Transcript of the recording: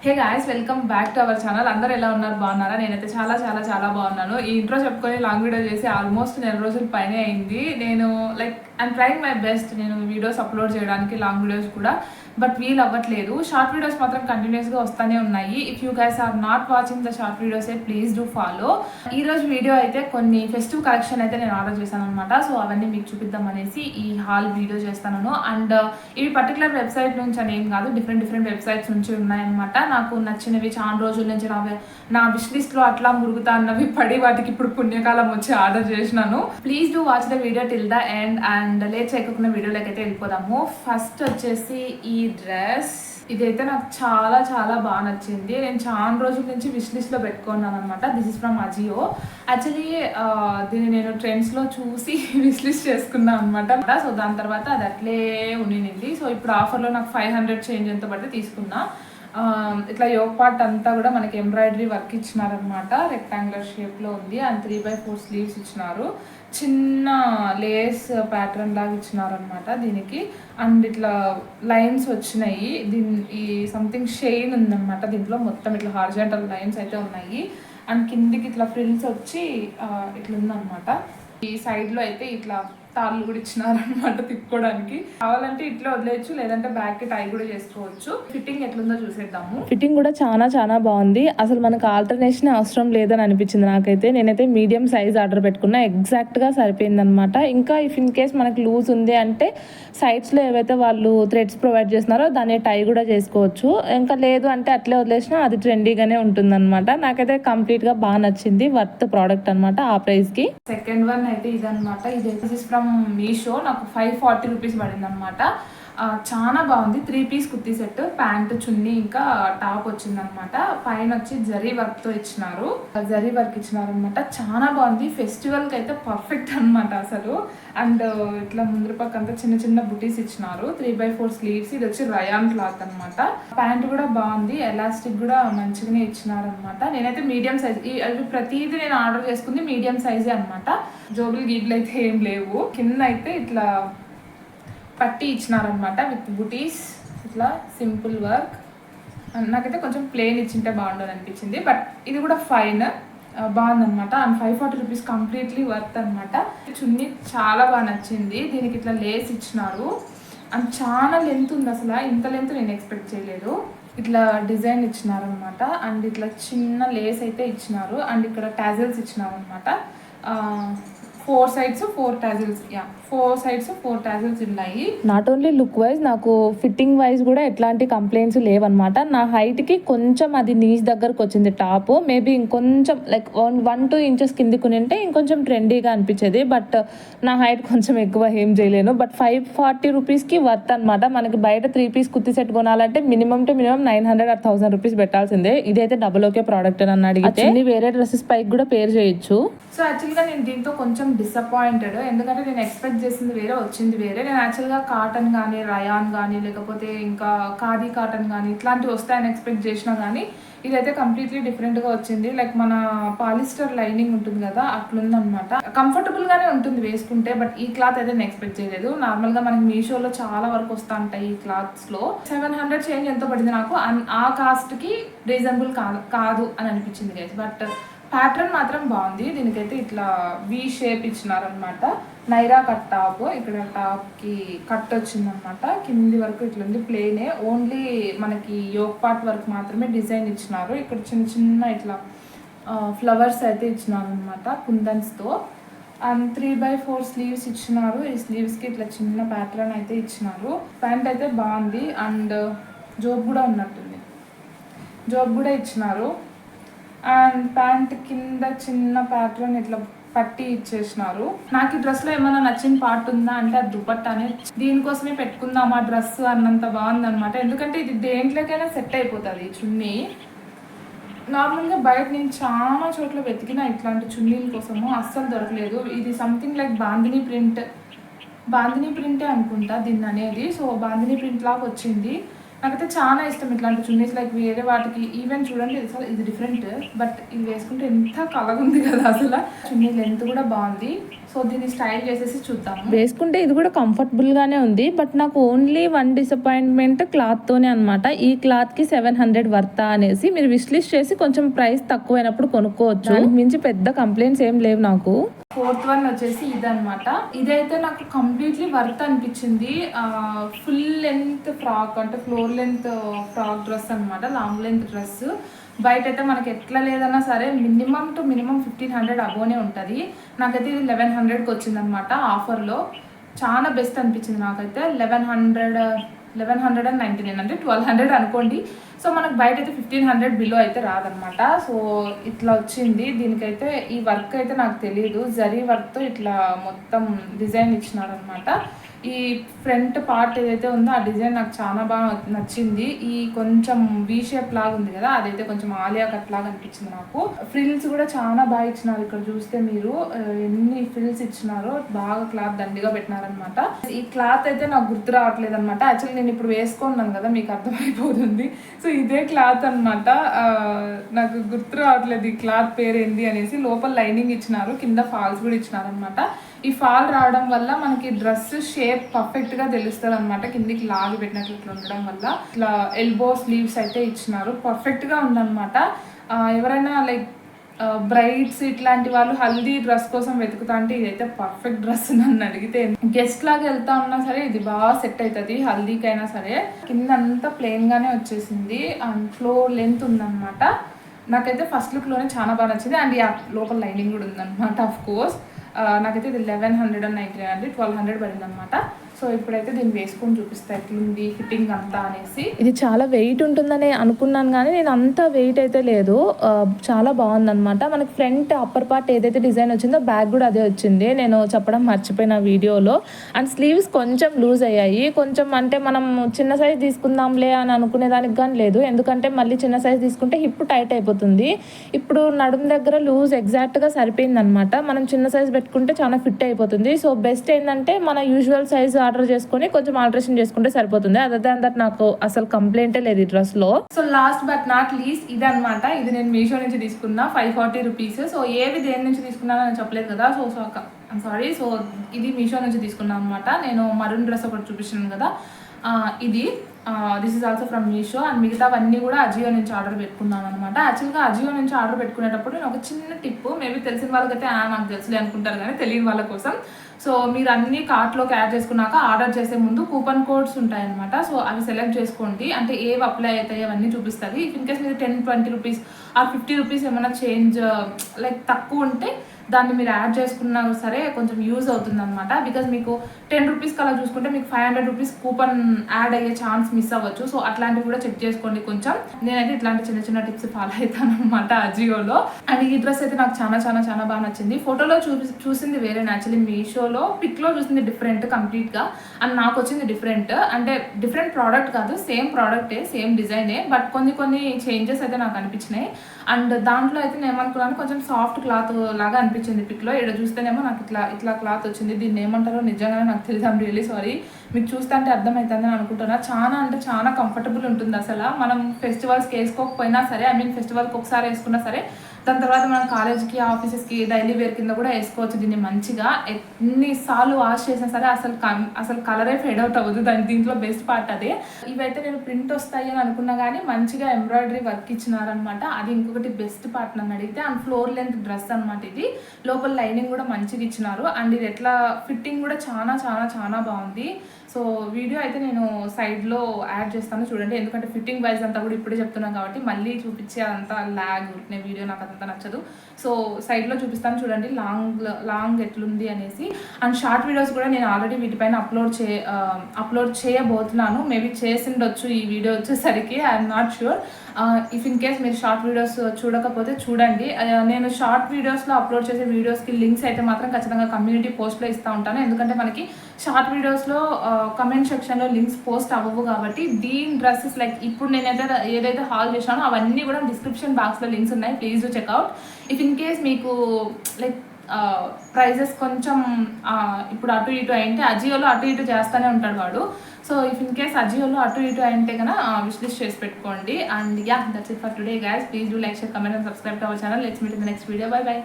Hey guys, welcome back to our channel. అందరూ ఎలా ఉన్నారు? బాగున్నారా? నేనైతే చాలా చాలా చాలా బాగున్నాను. ఈ ఇంట్రో చెప్పుకొని లాంగ్ వీడియో చేసి ఆల్మోస్ట్ నెల రోజుల పైనే అయింది. నేను ఐమ్ ట్రైంగ్ మై బెస్ట్ నేను వీడియోస్ అప్లోడ్ చేయడానికి, లాంగ్ వీడియోస్ కూడా, బట్ వీల్ అవ్వట్లేదు. షార్ట్ వీడియోస్ మాత్రం కంటిన్యూస్గా వస్తూనే ఉన్నాయి. If you guys are not watching the short videos please do follow. ఈ రోజు వీడియో అయితే కొన్ని ఫెస్టివ్ కలెక్షన్ అయితే నేను ఆర్డర్ చేశాను అనమాట. సో అవన్నీ మీకు చూపిద్దాం అనేసి ఈ హాల్ వీడియో చేస్తాను. అండ్ ఇవి పర్టికులర్ వెబ్సైట్ నుంచి అని ఏం కాదు, డిఫరెంట్ వెబ్సైట్స్ నుంచి ఉన్నాయన్నమాట. నాకు నచ్చినవి చాలా రోజుల నుంచి నా విష్ లిస్ట్ లో అట్లా మురుగుతా అన్నవి పడి వాటికి ఇప్పుడు పుణ్యకాలం వచ్చి ఆర్డర్ చేసినాను. Please do watch the video till the end. And late చేయకుండా వీడియోలోకి అయితే వెళ్ళిపోదాము. ఫస్ట్ వచ్చేసి ఈ డ్రెస్, ఇదైతే నాకు చాలా చాలా బాగా నచ్చింది. నేను చాలా రోజుల నుంచి విష్ లిస్ట్లో పెట్టుకున్నాను అనమాట. This is from Ajio. Actually దీన్ని నేను ట్రెండ్స్లో చూసి విష్ లిస్ట్ చేసుకున్నాను అనమాట. సో దాని తర్వాత అది అట్లే ఉండింది. సో ఇప్పుడు ఆఫర్లో నాకు 500 చేంజ్ ఎంత పడితే తీసుకున్నా. ఇట్లా యోగ్ పార్ట్ అంతా కూడా మనకి ఎంబ్రాయిడరీ వర్క్ ఇచ్చినారనమాట. రెక్టాంగులర్ షేప్లో ఉంది. అండ్ 3/4 స్లీవ్స్ ఇచ్చినారు. చిన్న లేస్ ప్యాటర్న్ లాగా ఇచ్చినారనమాట దీనికి. అండ్ ఇట్లా లైన్స్ వచ్చినాయి. ఈ సంథింగ్ షైన్ ఉందన్నమాట దీంట్లో. మొత్తం ఇట్లా హారిజాంటల్ లైన్స్ అయితే ఉన్నాయి. అండ్ కిందికి ఇట్లా ఫ్రిల్స్ వచ్చి ఇట్లా ఉందన్నమాట. ఈ సైడ్లో అయితే ఇట్లా తాళ్ళు కూడా ఇచ్చినారనమాట తిప్పుకోవడానికి. కావాలంటే ఇట్లా వదిలేయచ్చు, లేదంటే బ్యాక్ కి టై కూడా చేసుకోవచ్చు. ఫిట్టింగ్ ఎట్లుందో చూసేద్దాము. ఫిట్టింగ్ కూడా చాలా బాగుంది. అసలు మనకు ఆల్టర్నేషన్ అవసరం లేదని అనిపించింది నాకైతే. నేనైతే మీడియం సైజ్ ఆర్డర్ పెట్టుకున్నా, ఎగ్జాక్ట్ గా సరిపోయింది అనమాట. ఇంకా ఇఫ్ ఇన్ కేస్ మనకి లూజ్ ఉంది అంటే సైడ్స్ లో ఏవైతే వాళ్ళు థ్రెడ్స్ ప్రొవైడ్ చేస్తున్నారో దాన్ని టై కూడా చేసుకోవచ్చు. ఇంకా లేదు అంటే అట్లే వదిలేసినా అది ట్రెండీగానే ఉంటుంది అనమాట. నాకైతే కంప్లీట్ గా బాగా నచ్చింది. వర్త్ ప్రోడక్ట్ అనమాట ఆ ప్రైస్ కి. సెకండ్ వన్ అయితే ఇదనమాట. ఇది ఫ్రమ్ మీషో. నాకు 540 రూపీస్ పడింది అనమాట. చాలా బాగుంది. 3 పీస్ కుర్తీ సెట్, ప్యాంట్, చున్నీ, ఇంకా టాప్ వచ్చిందనమాట. పైన వచ్చి జరీ వర్క్ తో ఇచ్చినారు. జరీ వర్క్ ఇచ్చినారు అనమాట. చాలా బాగుంది. ఫెస్టివల్ కి అయితే పర్ఫెక్ట్ అనమాట అసలు. అండ్ ఇట్లా ముందు పక్క అంతా చిన్న బుటీస్ ఇచ్చినారు. 3/4 స్లీవ్స్. ఇది వచ్చి రయాన్ క్లాత్ అనమాట. ప్యాంట్ కూడా బాగుంది. ఎలాస్టిక్ కూడా మంచిగానే ఇచ్చినారు అనమాట. నేనైతే మీడియం సైజ్, అవి ప్రతిదీ నేను ఆర్డర్ చేసుకుంది మీడియం సైజే అనమాట. జోబులు గీబులు అయితే ఏం లేవు. కింద అయితే ఇట్లా పట్టి ఇచ్చినారనమాట విత్ బుటీస్. ఇట్లా సింపుల్ వర్క్. నాకైతే కొంచెం ప్లెయిన్ ఇచ్చింటే బాగుండదు అనిపించింది, బట్ ఇది కూడా ఫైన్, బాగుందనమాట. అండ్ 540 రూపీస్ కంప్లీట్లీ వర్త్ అనమాట. చున్నీ చాలా బాగా నచ్చింది. దీనికి ఇట్లా లేస్ ఇచ్చినారు. అండ్ చాలా లెంత్ ఉంది. అసలు ఇంత లెంత్ నేను ఎక్స్పెక్ట్ చేయలేదు. ఇట్లా డిజైన్ ఇచ్చినారనమాట. అండ్ ఇట్లా చిన్న లేస్ అయితే ఇచ్చినారు. అండ్ ఇక్కడ టాజిల్స్ ఇచ్చినారనమాట. 4 sides 4 tassels. 4 sides 4 tassels ఉన్నాయి. నాట్ ఓన్లీ లుక్ వైజ్, నాకు ఫిట్టింగ్ వైజ్ కూడా ఎట్లాంటి కంప్లైంట్స్ లేవన్నమాట. నా హైట్కి కొంచెం అది నీస్ దగ్గరకు వచ్చింది టాప్. మేబీ ఇంకొంచెం లైక్ 1-2 ఇంచెస్ కిందికి ఉంటే ఇంకొంచెం ట్రెండీగా అనిపించేది. బట్ నా హైట్ కొంచెం ఎక్కువ ఏం చేయలేను. బట్ 540 రూపీస్కి వర్త్ అనమాట. మనకి బయట 3 పీస్ కుర్తీ సెట్ కొనాలంటే మినిమం 900 or 1000 రూపీస్ పెట్టాల్సిందే. ఇదైతే డబుల్ ఓకే ప్రోడక్ట్ అని అడిగితే వేరే డ్రెస్సెస్ పైకి కూడా పేర్ చేయొచ్చు. సో యాక్చువల్గా నేను దీంతో కొంచెం డిసప్పాయింటెడ్. ఎందుకంటే నేను ఎక్స్పెక్ట్ చేసింది వేరే, వచ్చింది వేరే. నేను యాక్చువల్గా కాటన్ కానీ, రయాన్ కానీ, లేకపోతే ఇంకా ఖాదీ కాటన్ కానీ ఇట్లాంటివి వస్తాయని ఎక్స్పెక్ట్ చేసినా కానీ ఇదైతే కంప్లీట్లీ డిఫరెంట్గా వచ్చింది. లైక్ మన పాలిస్టర్ లైనింగ్ ఉంటుంది కదా, అట్లుందనమాట. కంఫర్టబుల్గానే ఉంటుంది వేసుకుంటే, బట్ ఈ క్లాత్ అయితే నేను ఎక్స్పెక్ట్ చేయలేదు. నార్మల్గా మనకి మీషోలో చాలా వరకు వస్తూ ఉంటాయి ఈ క్లాత్స్లో. 700 చేంజ్ ఎంతో పడింది నాకు. ఆ కాస్ట్కి రీజనబుల్ కాదు అని అనిపించింది గైస్. బట్ ప్యాటర్న్ మాత్రం బాగుంది. దీనికైతే ఇట్లా వి షేప్ ఇచ్చినారనమాట. Naira cut top. ఇక్కడ టాప్కి కట్ వచ్చిందనమాట. కింది వరకు ఇట్లుంది ప్లేనే. ఓన్లీ మనకి యోగ్ పార్ట్ వరకు మాత్రమే డిజైన్ ఇచ్చినారు. ఇక్కడ చిన్న ఇట్లా ఫ్లవర్స్ అయితే ఇచ్చినారు అనమాట కుందన్స్తో. అండ్ 3/4 స్లీవ్స్ ఇచ్చినారు. ఈ స్లీవ్స్కి ఇట్లా చిన్న ప్యాటర్న్ అయితే ఇచ్చినారు. ప్యాంట్ అయితే బాగుంది. అండ్ జోబ్ కూడా ఉన్నట్టుంది. జోబ్ కూడా ఇచ్చినారు. అండ్ ప్యాంట్ కింద చిన్న ప్యాటర్న్ ఇట్లా పట్టి ఇచ్చేసినారు. నాకు ఈ డ్రెస్లో ఏమైనా నచ్చిన పార్ట్ ఉందా అంటే అది దుపట్టానే. దీనికోసమే పెట్టుకుందాం ఆ డ్రెస్ అన్నంత బాగుందనమాట. ఎందుకంటే ఇది దేంట్లోకైనా సెట్ అయిపోతుంది ఈ చున్నీ. నార్మల్గా బయట నేను చాలా చోట్ల వెతికిన ఇట్లాంటి చున్నీల కోసము, అస్సలు దొరకలేదు. ఇది సంథింగ్ లైక్ బాందినీ ప్రింటే అనుకుంటా దీన్ని అనేది. సో బాందినీ ప్రింట్ లాగా వచ్చింది. నాకైతే చాలా ఇష్టం ఇట్లాంటి చున్నీస్. లైక్ వేరే వాటికి ఈవెన్ చూడండి అసలు ఇది డిఫరెంట్, బట్ ఇది వేసుకుంటే ఎంత కలర్ ఉంది కదా అసలు. చున్నీ లెంత్ కూడా బాగుంది. సో దీన్ని స్టైల్ చేసేసి చూద్దాం. వేసుకుంటే ఇది కూడా కంఫర్టబుల్గానే ఉంది, బట్ నాకు ఓన్లీ వన్ డిసప్పాయింట్మెంట్ క్లాత్తోనే అనమాట. ఈ క్లాత్కి 700 వర్తా అనేసి మీరు విష్ లిస్ట్ చేసి కొంచెం ప్రైస్ తక్కువైనప్పుడు కొనుక్కోవచ్చు. మించి పెద్ద కంప్లైంట్స్ ఏం లేవు నాకు. ఫోర్త్ వన్ వచ్చేసి ఇదనమాట. ఇదైతే నాకు కంప్లీట్లీ వర్త్ అనిపించింది. ఫుల్ లెంత్ ఫ్రాక్ అంటే ఫ్లోర్ లెంత్ ఫ్రాక్ డ్రెస్ అనమాట, లాంగ్ లెంత్ డ్రెస్. బయట అయితే మనకి ఎట్లా లేదన్నా సరే మినిమం టు మినిమం 1500 అబోనే ఉంటుంది. నాకైతే ఇది 1100కి వచ్చిందనమాట ఆఫర్లో. చాలా బెస్ట్ అనిపించింది నాకైతే. 1199 అంటే 1200 అనుకోండి. సో మనకు బయట అయితే 1500 బిలో అయితే రాదనమాట. సో ఇట్లా వచ్చింది. దీనికైతే ఈ వర్క్ అయితే నాకు తెలియదు, జరీ వర్క్తో ఇట్లా మొత్తం డిజైన్ ఇచ్చినారనమాట. ఈ ఫ్రంట్ పార్ట్ ఏదైతే ఉందో ఆ డిజైన్ నాకు చాలా బాగా నచ్చింది. ఈ కొంచెం వీ షేప్ లాగా ఉంది కదా, అదైతే కొంచెం ఆలియా కట్ లాగా అనిపించింది నాకు. ఫ్రిల్స్ కూడా చాలా బాగా ఇచ్చినారు. ఇక్కడ చూస్తే మీరు ఎన్ని ఫ్రిల్స్ ఇచ్చినారో, బాగా క్లాత్ దండిగా పెట్టినారనమాట. ఈ క్లాత్ అయితే నాకు గుర్తు రావట్లేదు అనమాట. యాక్చువల్లీ నేను ఇప్పుడు వేసుకున్నాను కదా, మీకు అర్థమైపోతుంది. సో ఇదే క్లాత్ అనమాట. నాకు గుర్తు రావట్లేదు ఈ క్లాత్ పేరు ఏంది అనేసి. లోపల లైనింగ్ ఇచ్చినారు, కింద ఫాల్స్ కూడా ఇచ్చినారు అనమాట. ఈ ఫాల్ రావడం వల్ల మనకి డ్రెస్ షేప్ పర్ఫెక్ట్గా తెలుస్తుంది అనమాట. కిందికి లాగి పెట్టినట్లు ఇట్లా ఉండడం వల్ల. ఇట్లా ఎల్బో స్లీవ్స్ అయితే ఇచ్చినారు, పర్ఫెక్ట్గా ఉందన్నమాట. ఎవరైనా లైక్ బ్రైడ్స్ ఇట్లాంటి వాళ్ళు హల్దీ డ్రెస్ కోసం వెతుకుతా అంటే ఇదైతే పర్ఫెక్ట్ డ్రెస్ నన్ను అడిగితే. గెస్ట్ లాగా వెళ్తా ఉన్నా సరే ఇది బాగా సెట్ అవుతుంది హల్దీకైనా సరే. కింద అంతా ప్లెయిన్గానే వచ్చేసింది అండ్ ఫ్లోర్ లెంత్ ఉందన్నమాట. నాకైతే ఫస్ట్ లుక్లోనే చాలా బాగా నచ్చింది. అండ్ లోపల లైనింగ్ కూడా ఉందన్నమాట. ఆఫ్ కోర్స్ నాకైతే ఇది 1199 అంటే 1200 పడింది అనమాట. సో ఇప్పుడైతే దీన్ని వేసుకొని చూపిస్తా ఎట్లుంది ఫిట్టింగ్ అంతా అనేసి. ఇది చాలా వెయిట్ ఉంటుందని అనుకున్నాను, కానీ నేను అంత వెయిట్ అయితే లేదు. చాలా బాగుందన్నమాట. మనకి ఫ్రంట్ అప్పర్ పార్ట్ ఏదైతే డిజైన్ వచ్చిందో బ్యాక్ కూడా అదే వచ్చింది. నేను చెప్పడం మర్చిపోయిన వీడియోలో. అండ్ స్లీవ్స్ కొంచెం లూజ్ అయ్యాయి. కొంచెం అంటే మనం చిన్న సైజ్ తీసుకుందాంలే అని అనుకునే దానికి కానీ లేదు, ఎందుకంటే మళ్ళీ చిన్న సైజ్ తీసుకుంటే హిప్ టైట్ అయిపోతుంది. ఇప్పుడు నడుము దగ్గర లూజ్ ఎగ్జాక్ట్గా సరిపోయింది అనమాట. మనం చిన్న సైజ్ పెట్టుకుంటే చాలా ఫిట్ అయిపోతుంది. సో బెస్ట్ ఏంటంటే మన యూజువల్ సైజ్ ఆర్డర్ చేసుకుని కొంచెం ఆల్టరేషన్ చేసుకుంటే సరిపోతుంది. అదర్ దాన్ దట్ నాకు అసలు కంప్లైంటే లేదు ఈ డ్రెస్ లో. So last but not least ఇది అనమాట. ఇది నేను మీషో నుంచి తీసుకున్నా, 540 రూపీస్. సో ఏవి దేని నుంచి తీసుకున్నానో నేను చెప్పలేదు కదా, సో సారీ. సో ఇది మీషో నుంచి తీసుకున్నాను అనమాట. నేను మరూన్ డ్రెస్ ఒకటి చూపిస్తున్నాను కదా, ఇది this is also from Meesho. And మిగతావన్నీ కూడా అజియో నుంచి ఆర్డర్ పెట్టుకున్నాను అనమాట. యాక్చువల్గా అజియో నుంచి ఆర్డర్ పెట్టుకునేటప్పుడు నేను ఒక చిన్న టిప్, మేబీ తెలిసిన వాళ్ళకైతే నాకు తెలుసులే అనుకుంటారు, కానీ తెలియని వాళ్ళ కోసం. సో మీరు అన్ని కార్ట్లోకి యాడ్ చేసుకున్నాక ఆర్డర్ చేసే ముందు కూపన్ కోడ్స్ ఉంటాయన్నమాట. సో అవి సెలెక్ట్ చేసుకోండి. అంటే ఏవి అప్లై అవుతాయి అవన్నీ చూపిస్తుంది. ఇన్ కేస్ మీరు 10-20 రూపీస్ ఆర్ 50 రూపీస్ ఏమైనా చేంజ్ లైక్ తక్కువ ఉంటే దాన్ని మీరు యాడ్ చేసుకున్నా సరే కొంచెం యూజ్ అవుతుంది అనమాట. బికాజ్ మీకు 10 రూపీస్కి అలా చూసుకుంటే మీకు 500 రూపీస్ కూపన్ యాడ్ అయ్యే ఛాన్స్ మిస్ అవ్వచ్చు. సో అట్లాంటివి కూడా చెక్ చేసుకోండి కొంచెం. నేనైతే ఇట్లాంటి చిన్న చిన్న టిప్స్ ఫాలో అవుతాను అనమాట అజియోలో. అండ్ ఈ డ్రెస్ అయితే నాకు చాలా చాలా చాలా బాగా నచ్చింది. ఫోటోలో చూసింది వేరే, యాక్చువల్లీ మీషోలో పిక్లో చూసింది డిఫరెంట్ కంప్లీట్గా, అండ్ నాకు వచ్చింది డిఫరెంట్. అంటే డిఫరెంట్ ప్రోడక్ట్ కాదు, సేమ్ ప్రోడక్టే, సేమ్ డిజైనే, బట్ కొన్ని చేంజెస్ అయితే నాకు అనిపించినాయి. అండ్ దాంట్లో అయితే నేను ఏమనుకున్నాను, కొంచెం సాఫ్ట్ క్లాత్ లాగా అనిపించింది పిక్లో. ఇక్కడ చూస్తేనేమో నాకు ఇట్లా క్లాత్ వచ్చింది. దీన్ని ఏమంటారో నిజంగానే నాకు తెలియదు. I'm really sorry. మీకు చూస్తే అంటే అర్థమవుతుందని అనుకుంటున్నా. చాలా అంటే చాలా కంఫర్టబుల్ ఉంటుంది అసలు. మనం ఫెస్టివల్స్కి వేసుకోకపోయినా సరే, ఐ మీన్ ఫెస్టివల్కి ఒకసారి వేసుకున్నా సరే, దాని తర్వాత మనం కాలేజ్కి ఆఫీసెస్కి డైలీ వేర్ కింద కూడా వేసుకోవచ్చు దీన్ని మంచిగా. ఎన్నిసార్లు వాష్ చేసినా సరే అసలు కలరే ఫేడ్ అవుట్ అవ్వదు. దీంట్లో బెస్ట్ పార్ట్ అదే. ఇవైతే నేను ప్రింట్ వస్తాయి అని అనుకున్నా, కానీ మంచిగా ఎంబ్రాయిడరీ వర్క్ ఇచ్చినారనమాట. అది ఇంకొకటి బెస్ట్ పార్ట్ నన్ను అడిగితే. అండ్ ఫ్లోర్ లెంత్ డ్రెస్ అనమాట ఇది. లోపల లైనింగ్ కూడా మంచిగా ఇచ్చినారు. అండ్ ఇది ఎట్లా ఫిట్టింగ్ కూడా చాలా చాలా చాలా బాగుంది. సో వీడియో అయితే నేను సైడ్లో యాడ్ చేస్తాను చూడండి, ఎందుకంటే ఫిట్టింగ్ వైజ్ అంతా కూడా ఇప్పుడే చెప్తున్నాను కాబట్టి మళ్ళీ చూపించే అంతా ల్యాగ్ నేను వీడియో నాకు అదంతా నచ్చదు. సో సైడ్లో చూపిస్తాను చూడండి లాంగ్ ఎట్లుంది అనేసి. అండ్ షార్ట్ వీడియోస్ కూడా నేను ఆల్రెడీ వీటిపైన అప్లోడ్ చేయబోతున్నాను. మేబీ చేసిండొచ్చు ఈ వీడియో వచ్చేసరికి, I'm not sure. If in case మీరు షార్ట్ వీడియోస్ చూడకపోతే చూడండి. నేను షార్ట్ వీడియోస్లో అప్లోడ్ చేసే వీడియోస్కి లింక్స్ అయితే మాత్రం ఖచ్చితంగా కమ్యూనిటీ పోస్ట్లో ఇస్తూ ఉంటాను. ఎందుకంటే మనకి షార్ట్ వీడియోస్లో కమెంట్ సెక్షన్లో లింక్స్ పోస్ట్ అవ్వవు కాబట్టి. దీని డ్రెస్సెస్ లైక్ ఇప్పుడు నేనైతే ఏదైతే హాల్ చేశానో అవన్నీ కూడా డిస్క్రిప్షన్ బాక్స్లో లింక్స్ ఉన్నాయి, please do checkout. If in case మీకు లైక్ ప్రైజెస్ కొంచెం ఇప్పుడు అటు ఇటు అయింటే అజియోలో అటు ఇటు చేస్తూనే ఉంటాడు వాడు. సో ఇఫ్ ఇన్ కేస్ అజియోలో అటు ఇటు అంటే కనుక విష్ లిస్ట్ చేసి పెట్టుకోండి. And yeah, that's it for today guys. Please do like, share, comment and subscribe to our channel. Let's meet in the next video. By by.